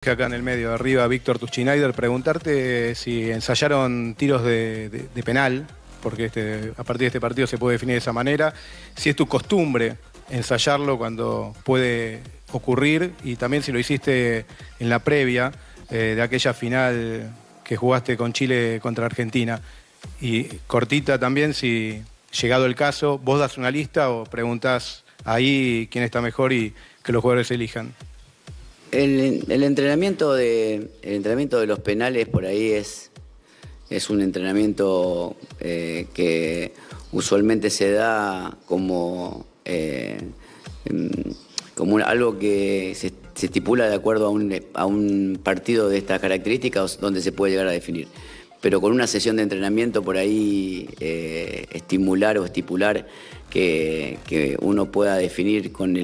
Que acá en el medio, arriba, Víctor Tuschinaider, preguntarte si ensayaron tiros de penal, porque a partir de este partido se puede definir de esa manera, si es tu costumbre ensayarlo cuando puede ocurrir y también si lo hiciste en la previa de aquella final que jugaste con Chile contra Argentina. Y cortita también, si llegado el caso, vos das una lista o preguntás ahí quién está mejor y que los jugadores elijan. El entrenamiento de los penales por ahí es un entrenamiento que usualmente se da como algo que se estipula de acuerdo a un partido de estas características donde se puede llegar a definir. Pero con una sesión de entrenamiento por ahí estimular o estipular que uno pueda definir con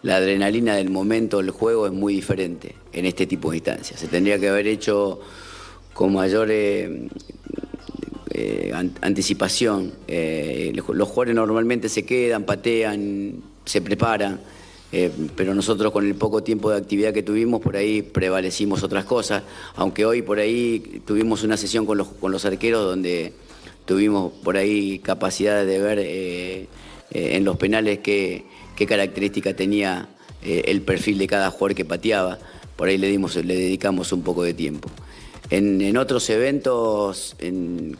la adrenalina del momento del juego es muy diferente en este tipo de instancias. Se tendría que haber hecho con mayor anticipación. Los jugadores normalmente se quedan, patean, se preparan, pero nosotros con el poco tiempo de actividad que tuvimos, por ahí prevalecimos otras cosas, aunque hoy por ahí tuvimos una sesión con los arqueros donde tuvimos por ahí capacidad de ver en los penales qué característica tenía el perfil de cada jugador que pateaba. Por ahí le dedicamos un poco de tiempo. En otros eventos,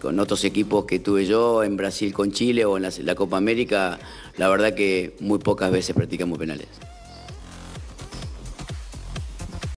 con otros equipos que tuve yo, en Brasil con Chile o en la Copa América, la verdad que muy pocas veces practicamos penales.